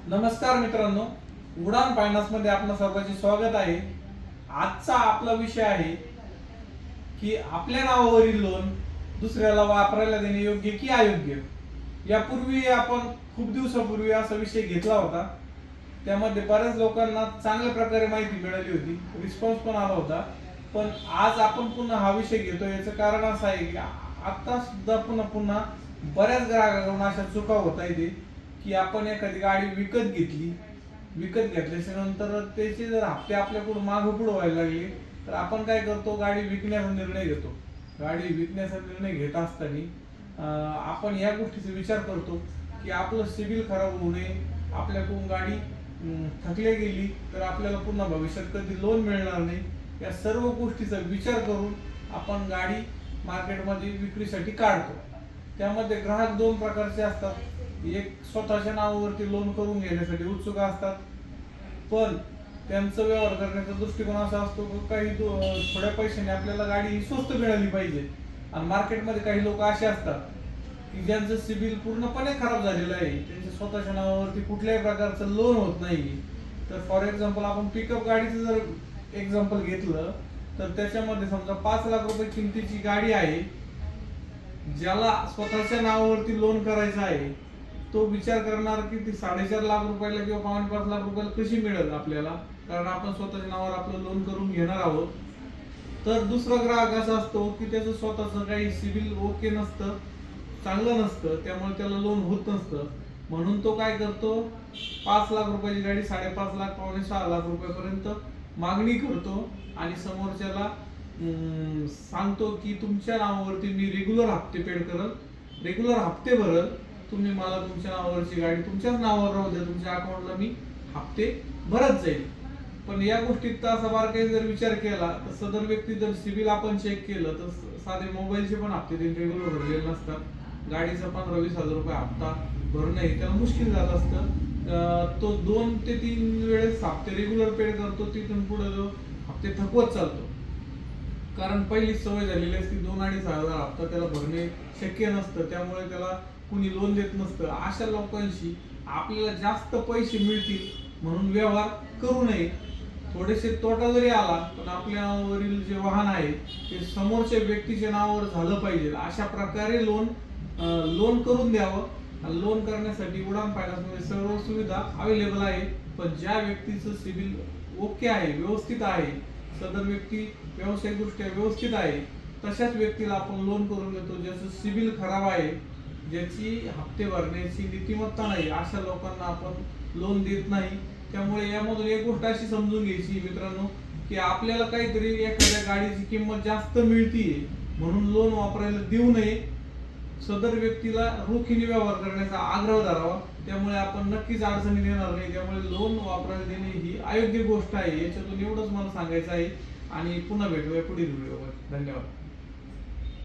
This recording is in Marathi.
नमस्कार मित्रांनो, उडान फायनान्स मध्ये आपलं सर्वांचे स्वागत आहे। आजचा आपला विषय आहे की आपल्या नावावरील लोन दुसऱ्याला वापरायला देणे योग्य की अयोग्य। यापूर्वी आपण खूप दिवसापूर्वी असा विषय घेतला होता, त्यामध्ये बऱ्याच लोकांना चांगल्या प्रकारे माहिती मिळाली होती, रिस्पॉन्स पण आला होता। पण आज आपण पुन्हा हा विषय घेतो, याचं कारण असं आहे की आता सुद्धा पुन्हा बऱ्याच ग्राहकांना अशा चुका होत आहेत की आपण एखादी गाडी विकत घेतली, विकत घेतल्याच्या नंतर त्याचे जर हप्ते आपल्याकडून मागं पुढे व्हायला लागले तर आपण काय करतो, गाडी विकण्याचा निर्णय घेतो। गाडी विकण्याचा निर्णय घेत असताना आपण या गोष्टीचा विचार करतो की आपलं सिबिल खराब होऊ नये, आपल्याकडून गाडी थकले गेली तर आपल्याला पुन्हा भविष्यात कधी लोन मिळणार नाही। या सर्व गोष्टीचा विचार करून आपण गाडी मार्केटमध्ये विक्रीसाठी काढतो। त्यामध्ये ग्राहक दोन प्रकारचे असतात, एक स्वतःच्या नावावरती लोन करून घेण्यासाठी उत्सुक असतात, पण त्यांचा व्यवहार करण्याचा दृष्टिकोन असा असतो की काही थोड्या पैशाने आपल्याला गाडी स्वस्त मिळाली पाहिजे। आणि मार्केटमध्ये काही लोक असे असतात की ज्यांचं सिबिल पूर्णपणे खराब झालेलं आहे, त्यांच्या स्वतःच्या नावावरती कुठल्याही प्रकारचं लोन होत नाही। तर फॉर एक्झाम्पल आपण पिकअप गाडीचं जर एक्झाम्पल घेतलं तर त्याच्यामध्ये समजा 5 लाख रुपये किमतीची गाडी आहे, ज्याला स्वतःच्या नावावरती लोन करायचं आहे तो विचार करणार की ती 4.5 लाख रुपयाला किंवा 5.5 लाख रुपयाला कशी मिळेल आपल्याला, कारण आपण स्वतःच्या नावावर आपलं लोन करून घेणार आहोत। तर दुसरा ग्राहक असा असतो की त्याचं स्वतःचं काही सिबिल ओके नसतं, चांगलं नसतं, त्यामुळे त्याला लोन होत नसतं। म्हणून तो काय करतो, 5 लाख रुपयाची गाडी 5.5 लाख, 5.6 लाख रुपयापर्यंत मागणी करतो आणि समोरच्याला सांगतो की तुमच्या नावावरती मी रेग्युलर हप्ते पेड करल, रेग्युलर हप्ते भरल, तुम्ही मला तुमच्या नावावरची गाडी तुमच्याच नावावर राहू द्या, तुमच्या अकाउंटला मी हप्ते भरत जाईल। पण या गोष्टीत असा बारकाईने जर विचार केला तर सदर व्यक्ती जर सिबिल आपण चेक केलं तर साधे मोबाईलचे पण हप्ते त्यांनी रेग्युलर भरलेले नसतात, गाडीचा 15-20 हजार रुपये हप्ता भरणं हे त्याला मुश्किल झालं असतं। तो 2 ते 3 वेळेस हप्ते रेग्युलर पेड करतो, तिथून पुढे जो हप्ते थकवत चालतो, कारण पहिलीच सवय झालेली असते 2-2.5 हजार हप्ता त्याला भरणे शक्य नसतं, त्यामुळे त्याला कुणी लोन देत नसतं। अशा लोकांशी आपल्याला जास्त पैसे मिळतील म्हणून व्यवहार करू नये। थोडेसे तोटा जरी आला पण आपल्या नावावरील जे वाहन आहे ते समोरच्या व्यक्तीच्या नावावर झालं पाहिजे, अशा प्रकारे लोन करून द्यावं। लोन करण्यासाठी उडान फायनान्समध्ये सर्व सुविधा अवेलेबल आहे, पण ज्या व्यक्तीचं सिबिल ओके आहे, व्यवस्थित आहे, सदर व्यक्ती व्यावसायिकदृष्ट्या व्यवस्थित आहे, तशाच व्यक्तीला आपण लोन करून देतो। ज्याचं सिबिल खराब आहे, ज्याची हप्ते भरण्याची नीतिमत्ता नाही, अशा लोकांना आपण लोन देत नाही। त्यामुळे यामधून एक गोष्ट अशी समजून घ्यायची मित्रांनो की आपल्याला काहीतरी एखाद्या गाडीची किंमत जास्त मिळतीये म्हणून लोन वापरायला देऊ नये, सदर व्यक्तीला रोखीने व्यवहार करण्याचा आग्रह धरावा, त्यामुळे आपण नक्कीच अडचणी येणार नाही। त्यामुळे लोन वापरायला देणे ही अयोग्य गोष्ट आहे, याच्यातून एवढंच मला सांगायचं आहे। आणि पुन्हा भेटूया पुढील व्हिडिओवर। धन्यवाद।